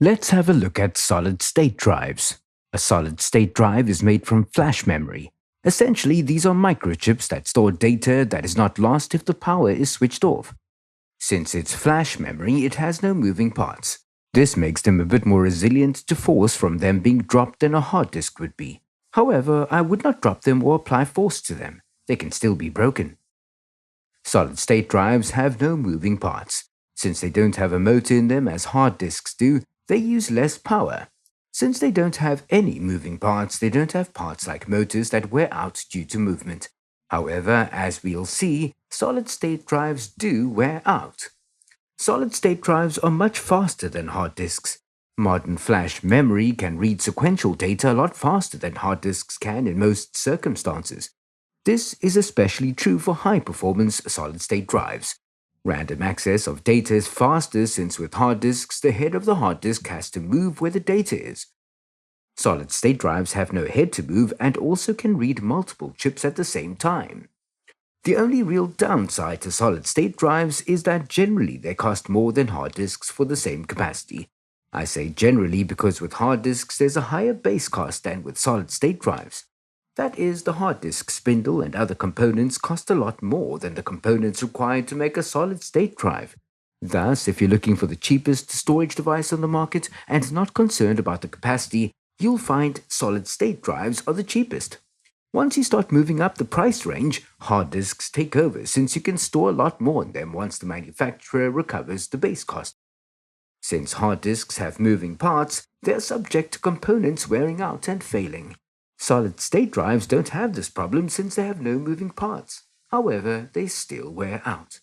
Let's have a look at solid-state drives. A solid-state drive is made from flash memory. Essentially, these are microchips that store data that is not lost if the power is switched off. Since it's flash memory, it has no moving parts. This makes them a bit more resilient to force from them being dropped than a hard disk would be. However, I would not drop them or apply force to them. They can still be broken. Solid-state drives have no moving parts. Since they don't have a motor in them as hard disks do, they use less power. Since they don't have any moving parts, they don't have parts like motors that wear out due to movement. However, as we'll see, solid-state drives do wear out. Solid-state drives are much faster than hard disks. Modern flash memory can read sequential data a lot faster than hard disks can in most circumstances. This is especially true for high-performance solid-state drives. Random access of data is faster since with hard disks, the head of the hard disk has to move where the data is. Solid-state drives have no head to move and also can read multiple chips at the same time. The only real downside to solid-state drives is that generally they cost more than hard disks for the same capacity. I say generally because with hard disks there's a higher base cost than with solid-state drives. That is, the hard disk spindle and other components cost a lot more than the components required to make a solid-state drive. Thus, if you're looking for the cheapest storage device on the market and not concerned about the capacity, you'll find solid-state drives are the cheapest. Once you start moving up the price range, hard disks take over since you can store a lot more in them once the manufacturer recovers the base cost. Since hard disks have moving parts, they are subject to components wearing out and failing. Solid-state drives don't have this problem since they have no moving parts. However, they still wear out.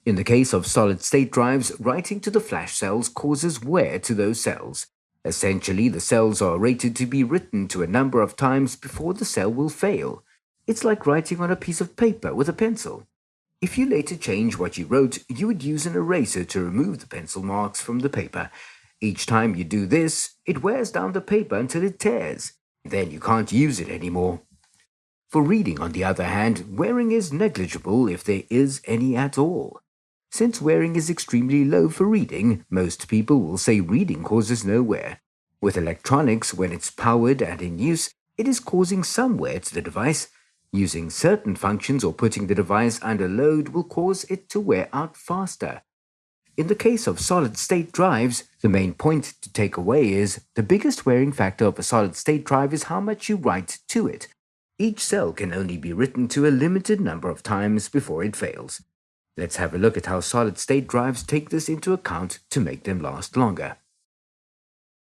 In the case of solid-state drives, writing to the flash cells causes wear to those cells. Essentially, the cells are rated to be written to a number of times before the cell will fail. It's like writing on a piece of paper with a pencil. If you later change what you wrote, you would use an eraser to remove the pencil marks from the paper. Each time you do this, it wears down the paper until it tears. Then you can't use it anymore. For reading, on the other hand, wearing is negligible if there is any at all. Since wearing is extremely low for reading, most people will say reading causes no wear. With electronics, when it's powered and in use, it is causing some wear to the device. Using certain functions or putting the device under load will cause it to wear out faster. In the case of solid-state drives, the main point to take away is the biggest wearing factor of a solid-state drive is how much you write to it. Each cell can only be written to a limited number of times before it fails. Let's have a look at how solid-state drives take this into account to make them last longer.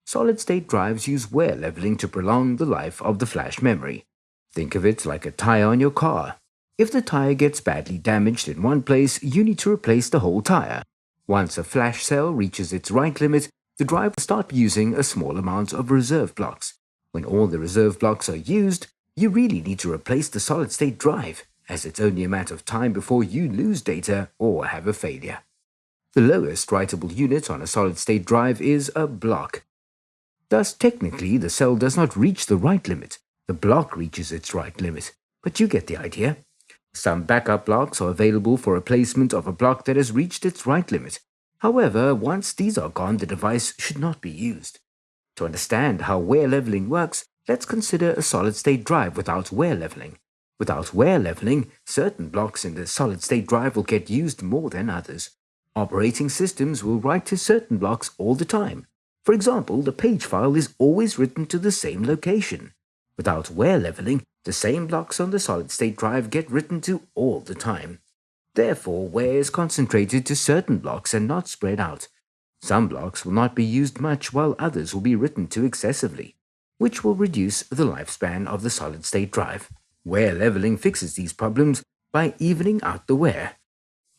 Solid-state drives use wear leveling to prolong the life of the flash memory. Think of it like a tire on your car. If the tire gets badly damaged in one place, you need to replace the whole tire. Once a flash cell reaches its write limit, the drive will start using a small amount of reserve blocks. When all the reserve blocks are used, you really need to replace the solid-state drive, as it's only a matter of time before you lose data or have a failure. The lowest writable unit on a solid-state drive is a block. Thus, technically, the cell does not reach the write limit. The block reaches its write limit, but you get the idea. Some backup blocks are available for replacement of a block that has reached its write limit. However, once these are gone, the device should not be used. To understand how wear leveling works, let's consider a solid-state drive without wear leveling. Without wear leveling, certain blocks in the solid-state drive will get used more than others. Operating systems will write to certain blocks all the time. For example, the page file is always written to the same location. Without wear leveling, the same blocks on the solid-state drive get written to all the time. Therefore, wear is concentrated to certain blocks and not spread out. Some blocks will not be used much while others will be written to excessively, which will reduce the lifespan of the solid-state drive. Wear leveling fixes these problems by evening out the wear.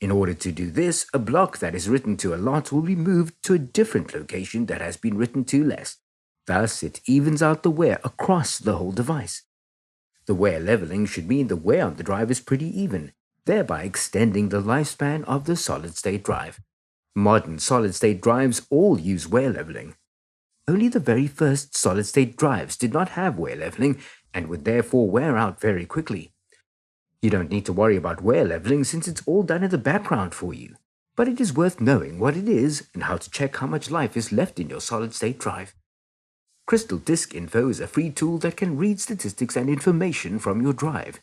In order to do this, a block that is written to a lot will be moved to a different location that has been written to less. Thus, it evens out the wear across the whole device. The wear leveling should mean the wear on the drive is pretty even, thereby extending the lifespan of the solid-state drive. Modern solid-state drives all use wear leveling. Only the very first solid-state drives did not have wear leveling and would therefore wear out very quickly. You don't need to worry about wear leveling since it's all done in the background for you. but it is worth knowing what it is and how to check how much life is left in your solid-state drive. Crystal Disk Info is a free tool that can read statistics and information from your drive.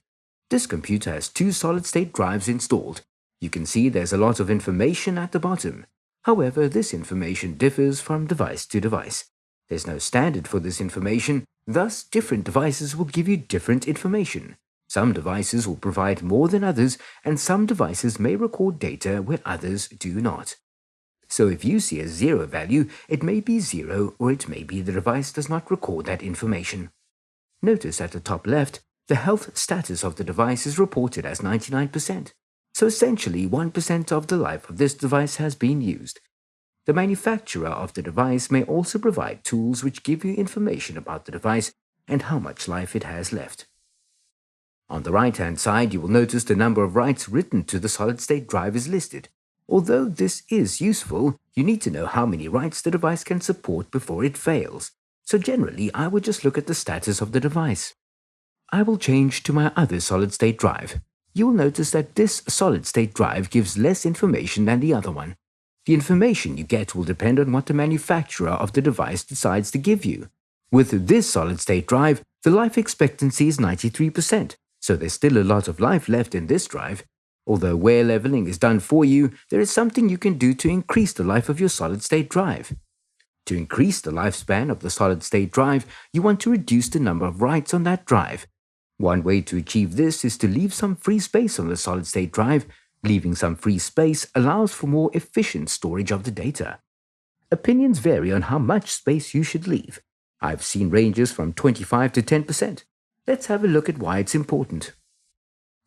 This computer has 2 solid-state drives installed. You can see there's a lot of information at the bottom. However, this information differs from device to device. There's no standard for this information, thus different devices will give you different information. Some devices will provide more than others, and some devices may record data where others do not. So if you see a 0 value, it may be 0 or it may be the device does not record that information. Notice at the top left, the health status of the device is reported as 99%. So essentially 1% of the life of this device has been used. The manufacturer of the device may also provide tools which give you information about the device and how much life it has left. On the right-hand side, you will notice the number of writes written to the solid-state drive is listed. Although this is useful, you need to know how many writes the device can support before it fails. So generally, I would just look at the status of the device. I will change to my other solid-state drive. You will notice that this solid-state drive gives less information than the other one. The information you get will depend on what the manufacturer of the device decides to give you. With this solid-state drive, the life expectancy is 93%, so there's still a lot of life left in this drive. Although wear leveling is done for you, there is something you can do to increase the life of your solid-state drive. To increase the lifespan of the solid-state drive, you want to reduce the number of writes on that drive. One way to achieve this is to leave some free space on the solid-state drive. Leaving some free space allows for more efficient storage of the data. Opinions vary on how much space you should leave. I've seen ranges from 25 to 10%. Let's have a look at why it's important.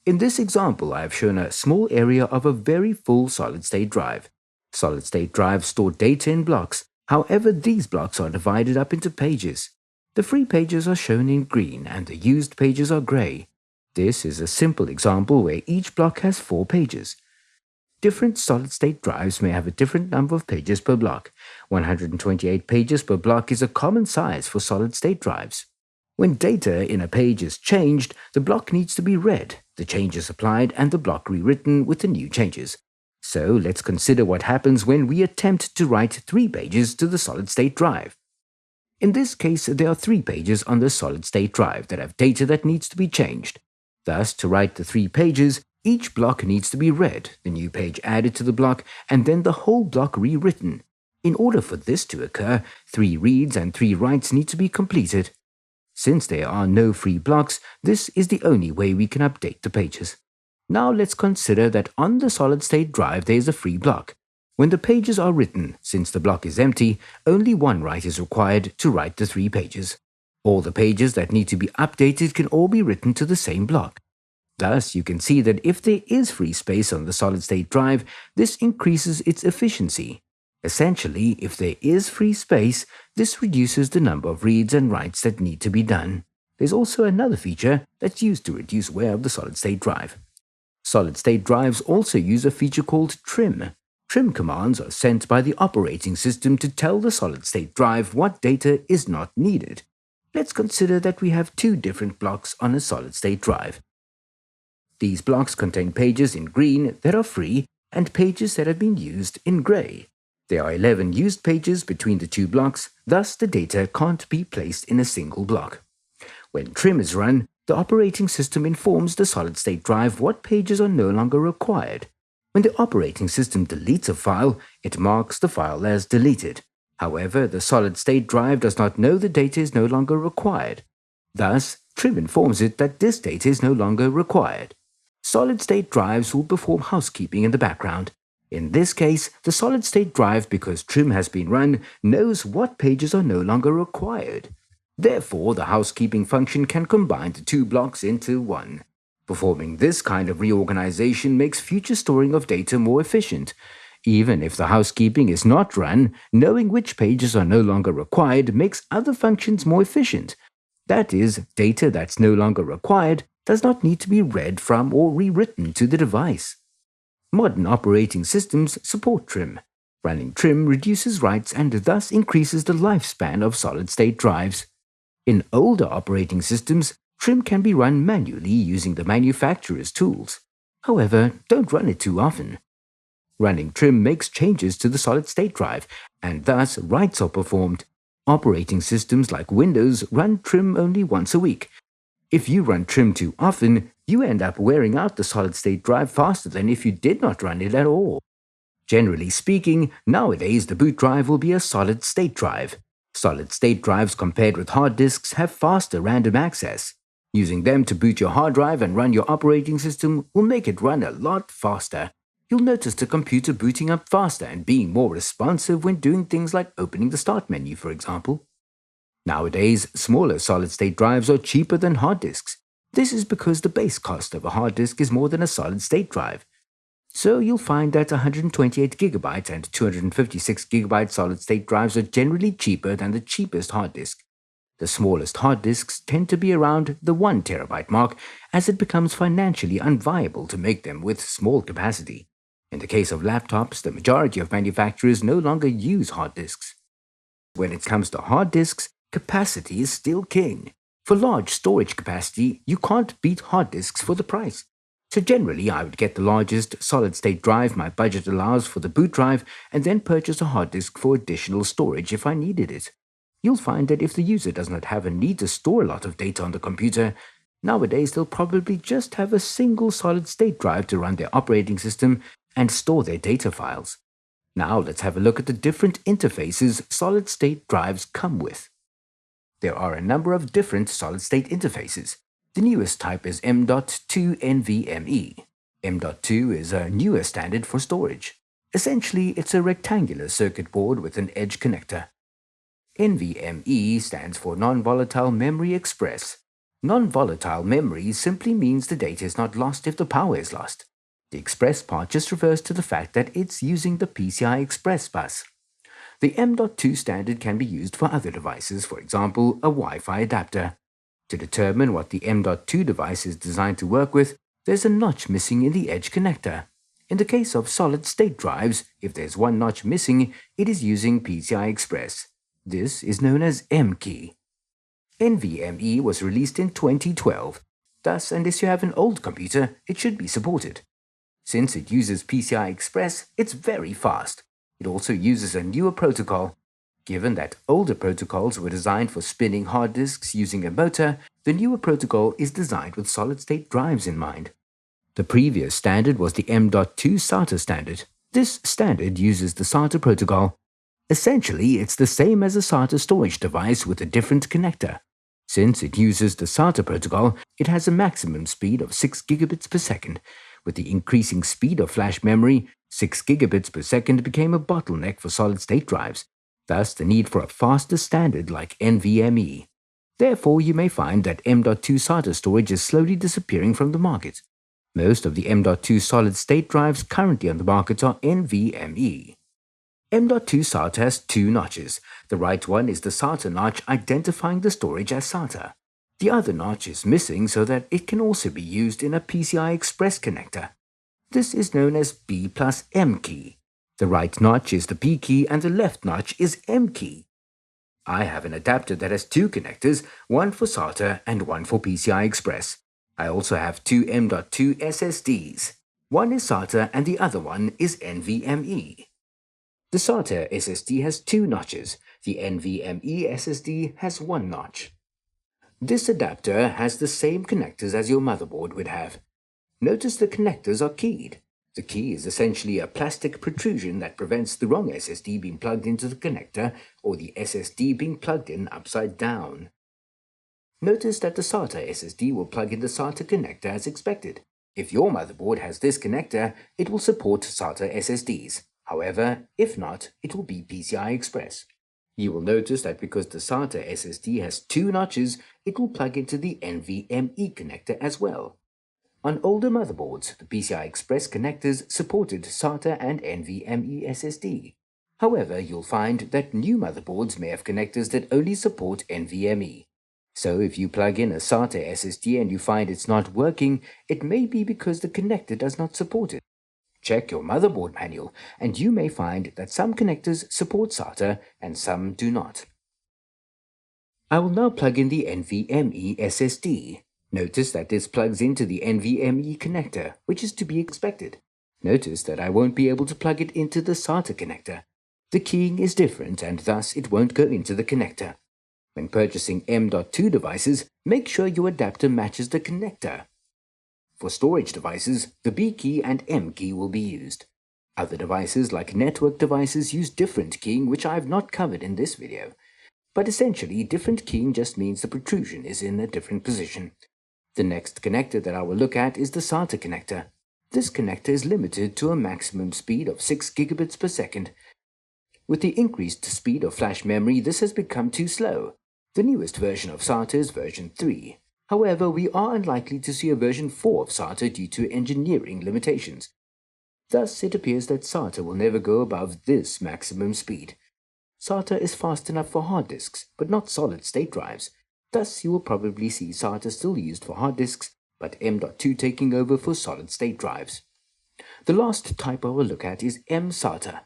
In this example, I have shown a small area of a very full solid-state drive. Solid-state drives store data in blocks. However, these blocks are divided up into pages. The free pages are shown in green and the used pages are gray. This is a simple example where each block has 4 pages. Different solid-state drives may have a different number of pages per block. 128 pages per block is a common size for solid-state drives. When data in a page is changed, the block needs to be read, the changes applied, and the block rewritten with the new changes. So let's consider what happens when we attempt to write 3 pages to the solid-state drive. In this case, there are 3 pages on the solid-state drive that have data that needs to be changed. Thus, to write the 3 pages, each block needs to be read, the new page added to the block, and then the whole block rewritten. In order for this to occur, 3 reads and 3 writes need to be completed. Since there are no free blocks, this is the only way we can update the pages. Now let's consider that on the solid-state drive there is a free block. When the pages are written, since the block is empty, only 1 write is required to write the 3 pages. All the pages that need to be updated can all be written to the same block. Thus, you can see that if there is free space on the solid-state drive, this increases its efficiency. Essentially, if there is free space, this reduces the number of reads and writes that need to be done. There's also another feature that's used to reduce wear of the solid-state drive. Solid-state drives also use a feature called trim. Trim commands are sent by the operating system to tell the solid-state drive what data is not needed. Let's consider that we have 2 different blocks on a solid-state drive. These blocks contain pages in green that are free and pages that have been used in gray. There are 11 used pages between the 2 blocks, thus the data can't be placed in a single block. When trim is run, the operating system informs the solid-state drive what pages are no longer required. When the operating system deletes a file, it marks the file as deleted. However, the solid-state drive does not know the data is no longer required. Thus, trim informs it that this data is no longer required. Solid-state drives will perform housekeeping in the background. In this case, the solid-state drive, because trim has been run, knows what pages are no longer required. Therefore, the housekeeping function can combine the 2 blocks into one. Performing this kind of reorganization makes future storing of data more efficient. Even if the housekeeping is not run, knowing which pages are no longer required makes other functions more efficient. That is, data that's no longer required does not need to be read from or rewritten to the device. Modern operating systems support trim. Running trim reduces writes and thus increases the lifespan of solid-state drives. In older operating systems, trim can be run manually using the manufacturer's tools. However, don't run it too often. Running trim makes changes to the solid-state drive, and thus writes are performed. Operating systems like Windows run trim only once a week. If you run trim too often, you end up wearing out the solid-state drive faster than if you did not run it at all. Generally speaking, nowadays the boot drive will be a solid-state drive. Solid-state drives compared with hard disks have faster random access. Using them to boot your hard drive and run your operating system will make it run a lot faster. You'll notice the computer booting up faster and being more responsive when doing things like opening the start menu, for example. Nowadays, smaller solid-state drives are cheaper than hard disks. This is because the base cost of a hard disk is more than a solid-state drive. So you'll find that 128GB and 256GB solid-state drives are generally cheaper than the cheapest hard disk. The smallest hard disks tend to be around the 1TB mark, as it becomes financially unviable to make them with small capacity. In the case of laptops, the majority of manufacturers no longer use hard disks. When it comes to hard disks, capacity is still king. For large storage capacity, you can't beat hard disks for the price. So generally, I would get the largest solid-state drive my budget allows for the boot drive and then purchase a hard disk for additional storage if I needed it. You'll find that if the user does not have a need to store a lot of data on the computer, nowadays they'll probably just have a single solid-state drive to run their operating system and store their data files. Now let's have a look at the different interfaces solid-state drives come with. There are a number of different solid-state interfaces. The newest type is M.2 NVMe. M.2 is a newer standard for storage. Essentially, it's a rectangular circuit board with an edge connector. NVMe stands for Non-Volatile Memory Express. Non-volatile memory simply means the data is not lost if the power is lost. The express part just refers to the fact that it's using the PCI Express bus. The M.2 standard can be used for other devices, for example, a Wi-Fi adapter. To determine what the M.2 device is designed to work with, there's a notch missing in the edge connector. In the case of solid-state drives, if there's one notch missing, it is using PCI Express. This is known as M key. NVMe was released in 2012. Thus, unless you have an old computer, it should be supported. Since it uses PCI Express, it's very fast. It also uses a newer protocol. Given that older protocols were designed for spinning hard disks using a motor, the newer protocol is designed with solid-state drives in mind. The previous standard was the M.2 SATA standard. This standard uses the SATA protocol. Essentially, it's the same as a SATA storage device with a different connector. Since it uses the SATA protocol, it has a maximum speed of 6 gigabits per second. With the increasing speed of flash memory, 6 gigabits per second became a bottleneck for solid-state drives. Thus, the need for a faster standard like NVMe. Therefore, you may find that M.2 SATA storage is slowly disappearing from the market. Most of the M.2 solid-state drives currently on the market are NVMe. M.2 SATA has two notches. The right one is the SATA notch identifying the storage as SATA. The other notch is missing so that it can also be used in a PCI Express connector. This is known as B plus M key. The right notch is the P key and the left notch is M key. I have an adapter that has two connectors, one for SATA and one for PCI Express. I also have two M.2 SSDs. One is SATA and the other one is NVMe. The SATA SSD has two notches. The NVMe SSD has one notch. This adapter has the same connectors as your motherboard would have. Notice the connectors are keyed. The key is essentially a plastic protrusion that prevents the wrong SSD being plugged into the connector or the SSD being plugged in upside down. Notice that the SATA SSD will plug in the SATA connector as expected. If your motherboard has this connector, it will support SATA SSDs. However, if not, it will be PCI Express. You will notice that because the SATA SSD has two notches, it will plug into the NVMe connector as well. On older motherboards, the PCI Express connectors supported SATA and NVMe SSD. However, you'll find that new motherboards may have connectors that only support NVMe. So if you plug in a SATA SSD and you find it's not working, it may be because the connector does not support it. Check your motherboard manual, and you may find that some connectors support SATA and some do not. I will now plug in the NVMe SSD. Notice that this plugs into the NVMe connector, which is to be expected. Notice that I won't be able to plug it into the SATA connector. The keying is different and thus it won't go into the connector. When purchasing M.2 devices, make sure your adapter matches the connector. For storage devices, the B key and M key will be used. Other devices like network devices use different keying, which I have not covered in this video. But essentially, different keying just means the protrusion is in a different position. The next connector that I will look at is the SATA connector. This connector is limited to a maximum speed of 6 gigabits per second. With the increased speed of flash memory, this has become too slow. The newest version of SATA is version 3. However, we are unlikely to see a version 4 of SATA due to engineering limitations. Thus, it appears that SATA will never go above this maximum speed. SATA is fast enough for hard disks, but not solid-state drives. Thus, you will probably see SATA still used for hard disks, but M.2 taking over for solid-state drives. The last type I will look at is M-SATA,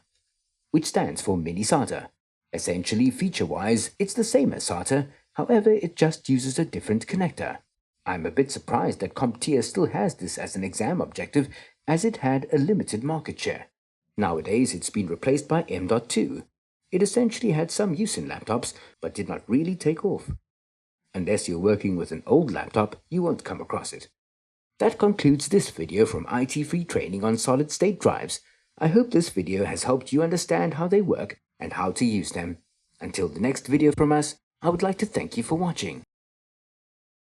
which stands for Mini SATA. Essentially, feature-wise, it's the same as SATA, however, it just uses a different connector. I'm a bit surprised that CompTIA still has this as an exam objective, as it had a limited market share. Nowadays, it's been replaced by M.2. It essentially had some use in laptops, but did not really take off. Unless you're working with an old laptop, you won't come across it. That concludes this video from IT Free Training on solid-state drives. I hope this video has helped you understand how they work and how to use them. Until the next video from us, I would like to thank you for watching.